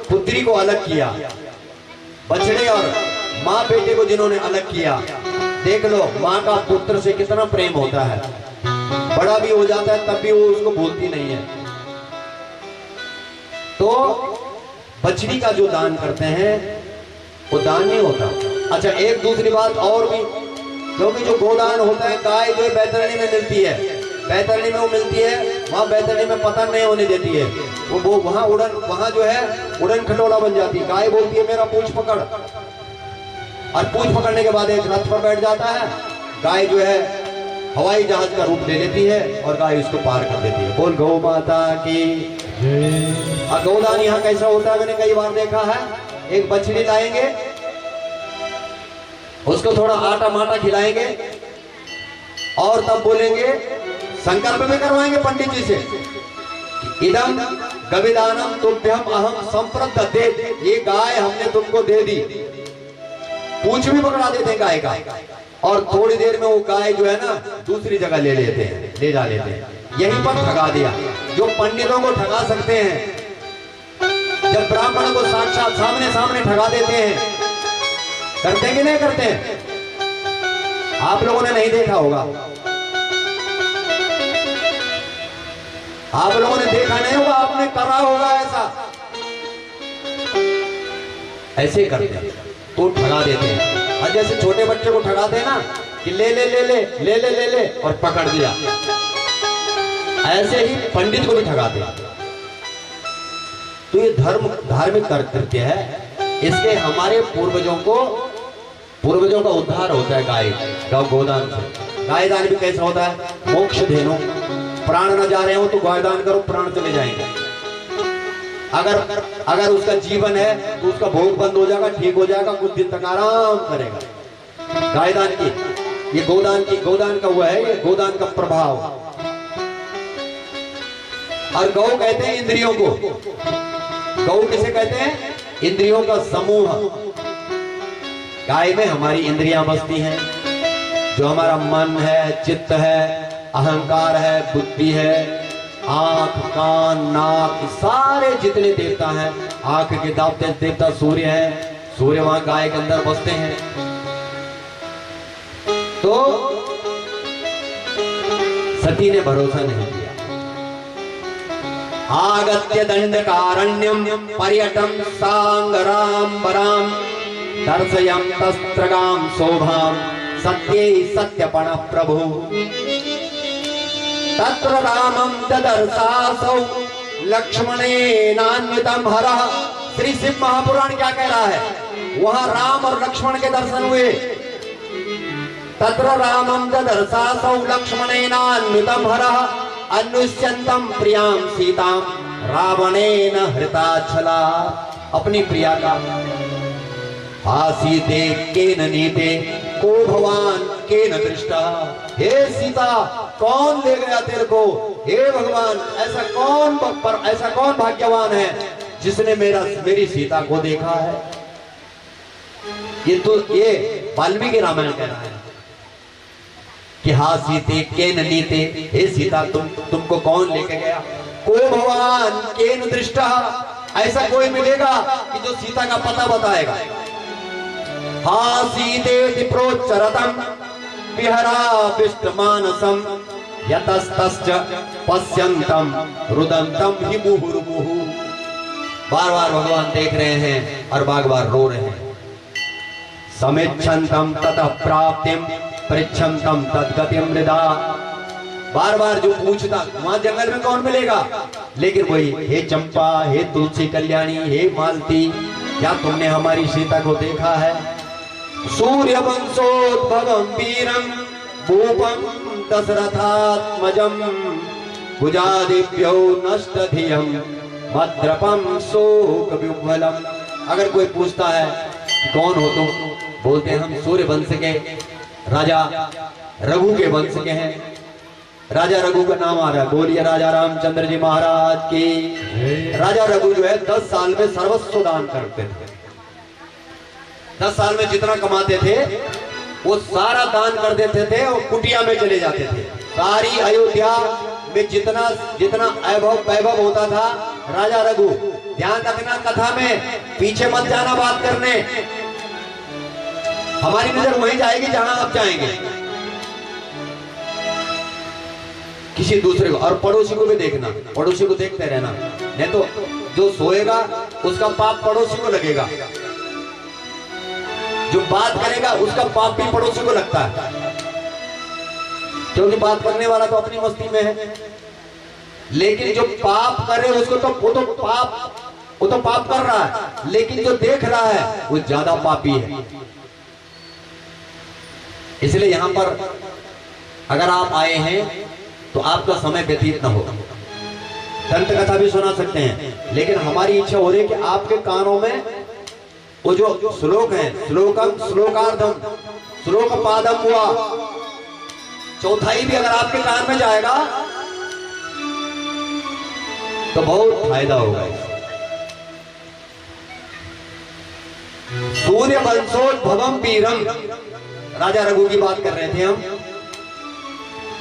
पुत्री को अलग किया, बछड़े और माँ बेटे को जिन्होंने अलग किया, देख लो माँ का पुत्र से कितना प्रेम होता है। बड़ा भी हो जाता है तब भी वो उसको भूलती नहीं है। तो बछड़ी का जो दान करते हैं वो दान नहीं होता। अच्छा, एक दूसरी बात और भी, क्योंकि जो गोदान होता है, गाय जो बैतरणी में मिलती है, बैतरणी में वो मिलती है, वहां बैतरणी में पतन नहीं होने देती है। वो वहां जो है उड़न खटोला बन जाती है। गाय बोलती है मेरा पूंछ पकड़, और पूंछ पकड़ने के बाद एक रथ पर बैठ जाता है। गाय जो है हवाई जहाज का रूप ले लेती है और गाय उसको पार कर देती है। बोल गौ माता की। और गोदान यहाँ कैसा होता है, मैंने कई बार देखा है। एक बछड़ी लाएंगे, उसको थोड़ा आटा माटा खिलाएंगे और तब बोलेंगे, संकल्प में करवाएंगे पंडित जी से, इदम गविदानम तुभ्यम अहम संप्रद दे। ये गाय हमने तुमको दे दी। पूंछ भी पकड़ा देते हैं गाय का, और थोड़ी देर में वो गाय जो है ना दूसरी जगह ले जा लेते हैं। यहीं पर ठगा दिया। जो पंडितों को ठगा सकते हैं, जब ब्राह्मणों को साक्षात सामने ठगा देते हैं, करते हैं कि नहीं करते हैं? आप लोगों ने नहीं देखा होगा, आप लोगों ने देखा नहीं होगा, आपने करा होगा ऐसा। ऐसे करते हैं तो ठगा देते हैं। और जैसे छोटे बच्चे को ठगाते हैं ना कि ले ले ले ले ले ले ले ले और पकड़ दिया, ऐसे ही पंडित को भी ठगाते हैं। तो ये धार्मिक कृत्य है। इसके हमारे पूर्वजों का उद्धार होता है गाय गोदान से। गाय दान भी कैसा होता है? मोक्ष धेनु, प्राण न जा रहे हो तो गाय दान करो, प्राण चले जाएंगे। अगर उसका जीवन है तो उसका भोग बंद हो जाएगा, ठीक हो जाएगा, कुछ दिन तक आराम करेगा। गाय दान की ये गोदान का हुआ है, ये गोदान का प्रभाव। और गौ कहते हैं इंद्रियों को। गौ किसे कहते हैं? इंद्रियों का समूह। गाय में हमारी इंद्रियां बसती हैं, जो हमारा मन है, चित्त है, अहंकार है, बुद्धि है, आंख, कान, नाक, सारे जितने देवता हैं। आंख के देवता सूर्य है, सूर्य वहां गाय के अंदर बसते हैं। तो सती ने भरोसा नहीं किया। आगत्य दंडकारण्यम पर्यटम सांगराम्बराम दर्शयं तस्त्रगाम शोभाम सत्ये सत्यपण प्रभु तत्र रामं ददर्शासौ लक्ष्मणेनान्वितं हरः। श्री शिव महापुराण क्या कह रहा है? वहां राम और लक्ष्मण के दर्शन हुए। तत्र रामं ददर्शासौ लक्ष्मणेनान्वितं हरः अन्विष्यन्तं प्रियां सीतां रावणेन हृताच्छला। अपनी प्रिया का सीते केन नीते को भगवान केन दृष्टा। हे सीता, कौन ले गया तेरे को? हे भगवान, ऐसा कौन भाग्यवान है जिसने मेरी सीता को देखा है? ये वाल्मीकि रामायण कह रहा है कि सीते केन नीते, हे सीता तुमको कौन लेके गया? को भगवान केन दृष्टा, ऐसा कोई मिलेगा कि जो सीता का पता बताएगा। सीते प्रोच्चरतम विहरा विष्टमानसम यतस्तश्च पश्यन्तम रुदंतम हि मुहुर्मुहु। बार बार भगवान देख रहे हैं और बार बार रो रहे हैं। समिच्छन्तम ततः प्राप्तिम पृच्छन्तम तद्गतिम मृदा। बार बार जो पूछता, वहां जंगल में कौन मिलेगा? लेकिन वही, हे चंपा, हे तुलसी कल्याणी, हे मालती, क्या तुमने हमारी सीता को देखा है? सूर्य वंशोद्भवं वीरं भूपं दशरथात्मजं भुजादिभ्यो नष्टधियं मद्रपं शोक विह्वलम्। अगर कोई पूछता है कि कौन हो तुम, बोलते हैं हम सूर्य वंश के राजा रघु के वंश के हैं। राजा रघु का नाम आ रहा है। बोलिए राजा रामचंद्र जी महाराज की। राजा रघु जो है 10 साल में सर्वस्व दान करते थे। 10 साल में जितना कमाते थे वो सारा दान कर देते थे और कुटिया में चले जाते थे। सारी अयोध्या में जितना वैभव होता था, राजा रघु, ध्यान रखना कथा में पीछे मत जाना बात करने। हमारी नजर वहीं जाएगी जहां आप जाएंगे। किसी दूसरे को और पड़ोसी को भी देखना, पड़ोसी को देखते रहना, नहीं तो जो सोएगा उसका पाप पड़ोसी को लगेगा, जो बात करेगा उसका पाप भी पड़ोसी को लगता है। क्योंकि बात करने वाला तो अपनी मस्ती में है, लेकिन जो पाप करे उसको तो वो तो पाप कर रहा है, लेकिन जो देख रहा है वो ज्यादा पापी है। इसलिए यहां पर अगर आप आए हैं तो आपका समय व्यतीत न हो। दंत कथा भी सुना सकते हैं, लेकिन हमारी इच्छा हो रही है कि आपके कानों में वो जो श्लोक है, श्लोकार्धम श्लोक पादम हुआ, चौथाई भी अगर आपके कान में जाएगा तो बहुत फायदा होगा। सूर्य वंशोद्भवम वीरम, राजा रघु की बात कर रहे थे हम।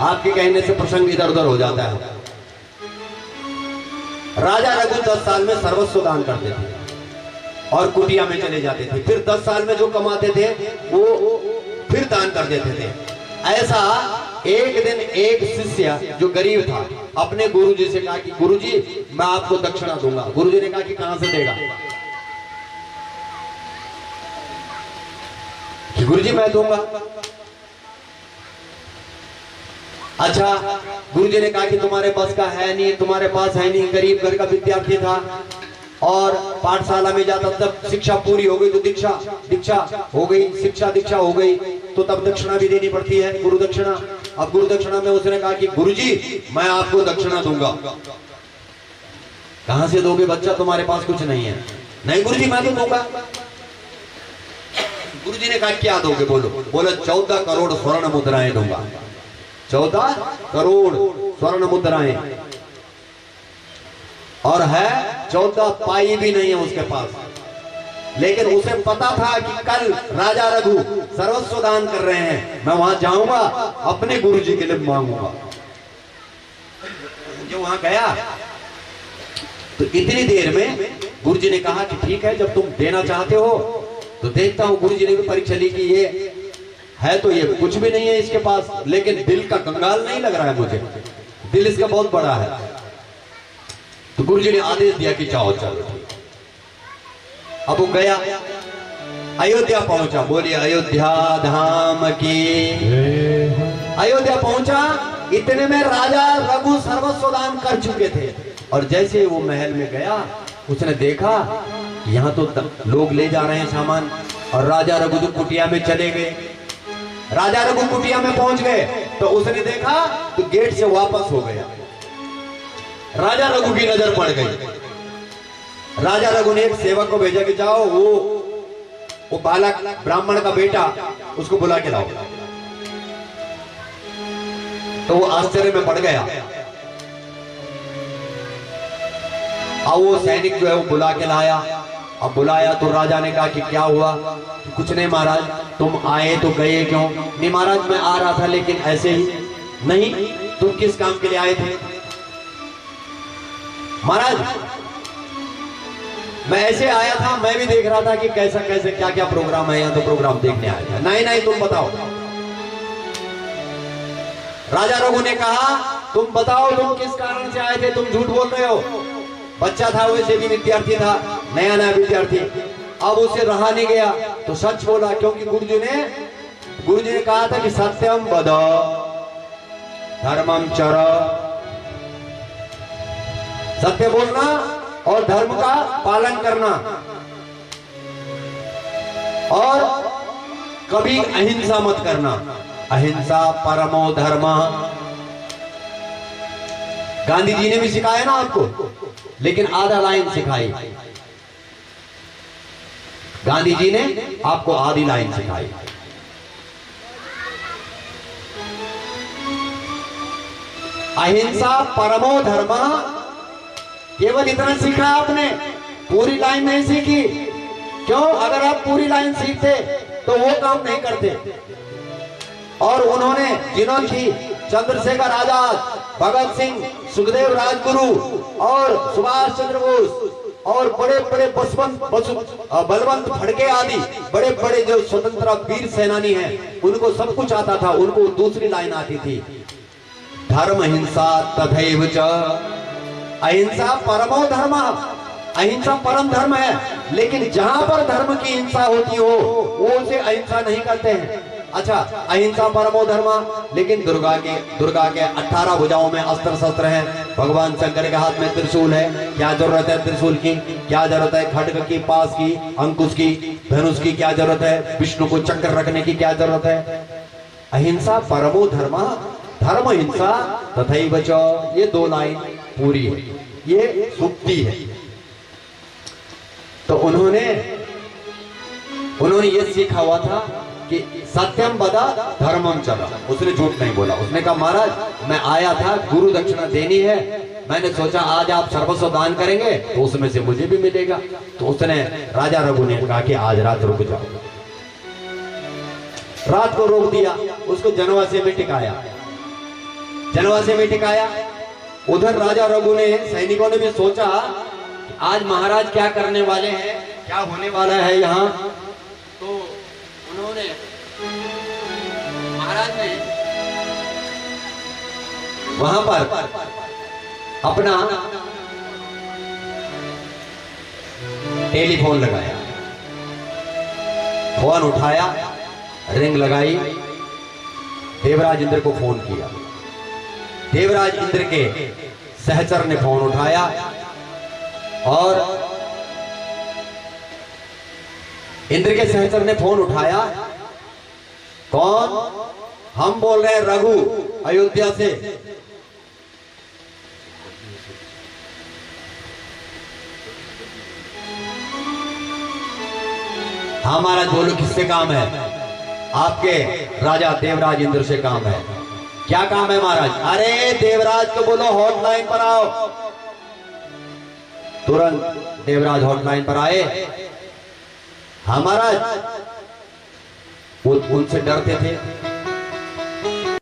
आपके कहने से प्रसंग इधर उधर हो जाता है। राजा रघु 10 साल में सर्वस्व दान करते थे और कुटिया में चले जाते थे। फिर 10 साल में जो कमाते थे वो फिर दान कर देते थे। ऐसा एक दिन एक शिष्य जो गरीब था अपने गुरुजी से कहा कि गुरुजी मैं आपको दक्षिणा दूंगा। गुरुजी ने कहा कि कहां से देगा? कि गुरुजी मैं दूंगा। अच्छा, गुरुजी ने कहा कि तुम्हारे पास का है नहीं, तुम्हारे पास है नहीं, गरीब घर का विद्यार्थी था। और पाठशाला में जाता तब शिक्षा पूरी हो गई तो दीक्षा दीक्षा हो गई, शिक्षा दीक्षा हो गई तो तब दक्षिणा भी देनी पड़ती है, गुरु दक्षिणा। अब गुरु दक्षिणा में उसने कहा कि गुरुजी मैं आपको दक्षिणा दूंगा। कहां से दोगे बच्चा, तुम्हारे पास कुछ नहीं है। नहीं गुरुजी मैं तो दूंगा। गुरुजी ने कहा क्या दोगे, बोलो। बोले 14 करोड़ स्वर्ण मुद्राएं दूंगा। 14 करोड़ स्वर्ण मुद्राएं, और है 14 पाई भी नहीं है उसके पास। लेकिन उसे पता था कि कल राजा रघु सर्वस्व दान कर रहे हैं, मैं वहां जाऊंगा अपने गुरुजी के लिए मांगूंगा। जो वहां गया तो इतनी देर में गुरुजी ने कहा कि ठीक है, जब तुम देना चाहते हो तो देखता हूं। गुरुजी ने भी परीक्षा ली कि ये है तो ये कुछ भी नहीं है इसके पास, लेकिन दिल का कंगाल नहीं लग रहा है मुझे, दिल इसका बहुत बड़ा है। तो गुरुजी ने आदेश दिया कि जाओ चलो। अब वो गया, अयोध्या पहुंचा। बोलिए अयोध्या धाम की। अयोध्या पहुंचा, इतने में राजा रघु सर्वस्व दान कर चुके थे। और जैसे वो महल में गया उसने देखा कि यहाँ तो लोग ले जा रहे हैं सामान, और राजा रघु तो कुटिया में चले गए। राजा रघु कुटिया में पहुंच गए तो उसने देखा तो गेट से वापस हो गया। राजा रघु की नजर पड़ गई। राजा रघु ने एक सेवक को भेजा कि जाओ वो बालक ब्राह्मण का बेटा उसको बुला के लाओ। तो वो आश्चर्य में पड़ गया। अब वो सैनिक जो है वो बुला के लाया। अब बुलाया तो राजा ने कहा कि क्या हुआ। कुछ नहीं महाराज, तुम आए तो गए क्यों। नहीं महाराज मैं आ रहा था लेकिन ऐसे ही। नहीं तुम किस काम के लिए आए थे। महाराज मैं ऐसे आया था, मैं भी देख रहा था कि कैसा कैसे क्या क्या प्रोग्राम है यहाँ, तो प्रोग्राम देखने आया था। नहीं नहीं तुम बताओ। राजा रघु ने कहा तुम बताओ तुम किस कारण से आए थे, तुम झूठ बोल रहे हो। बच्चा था, वैसे भी विद्यार्थी था, नया नया विद्यार्थी। अब उसे रहा नहीं गया तो सच बोला, क्योंकि गुरुजी ने कहा था कि सत्यम वद धर्मम चर, सत्य बोलना और धर्म का पालन करना, और कभी अहिंसा मत करना। अहिंसा परमो धर्म। गांधी जी ने भी सिखाया ना आपको, लेकिन आधा लाइन सिखाई। गांधी जी ने आपको आधी लाइन सिखाई। अहिंसा परमो धर्म, केवल इतना सीखा आपने, पूरी लाइन नहीं सीखी। क्यों? अगर आप पूरी लाइन सीखते तो वो काम नहीं करते। और उन्होंने जिन्होंने चंद्रशेखर आजाद, भगत सिंह, सुखदेव राजगुरु और सुभाष चंद्र बोस और बड़े बड़े बलवंत फड़के आदि बड़े बड़े जो स्वतंत्रता वीर सेनानी हैं, उनको सब कुछ आता था। उनको दूसरी लाइन आती थी, धर्म हिंसा तथैव च। अहिंसा परमो धर्म, अहिंसा परम धर्म है। लेकिन जहां पर धर्म की हिंसा होती हो वो उसे अहिंसा नहीं करते हैं। अच्छा, अहिंसा परमो धर्म, लेकिन दुर्गा के 18 भुजाओं में अस्त्र शस्त्र हैं। भगवान शंकर के हाथ में त्रिशूल है। क्या जरूरत है त्रिशूल की? क्या जरूरत है खड्ग की, पास की, अंकुश की, धनुष की? क्या जरूरत है विष्णु को चक्र रखने की? क्या जरूरत है? अहिंसा परमो धर्म, धर्म हिंसा तथैव च। ये दो लाइन पूरी है, ये सुक्ति है। तो उन्होंने ये सीखा हुआ था कि सत्यम बदा धर्मम चला। उसने झूठ नहीं बोला। उसने कहा महाराज मैं आया था, गुरु दक्षिणा देनी है, मैंने सोचा आज आप सर्वस्व दान करेंगे तो उसमें से मुझे भी मिलेगा। तो उसने राजा रघु ने कहा कि आज रात रुक जाओ। रात को रोक दिया, उसको जनवासे में टिकाया। जनवासे में टिकाया। उधर राजा रघु ने, सैनिकों ने भी सोचा आज महाराज क्या करने वाले हैं, क्या होने वाला है यहाँ। तो उन्होंने, महाराज ने वहां पर अपना टेलीफोन लगाया, फोन उठाया, रिंग लगाई, देवराज इंद्र को फोन किया। देवराज इंद्र के सहचर ने फोन उठाया और इंद्र के सहचर ने फोन उठाया। कौन? हम बोल रहे हैं रघु, अयोध्या से। हाँ महाराज बोलो, किससे काम है? आपके राजा देवराज इंद्र से काम है। क्या काम है महाराज? अरे देवराज को बोलो हॉटलाइन पर आओ। तुरंत देवराज हॉटलाइन पर आए। हाँ महाराज, वो उनसे डरते थे।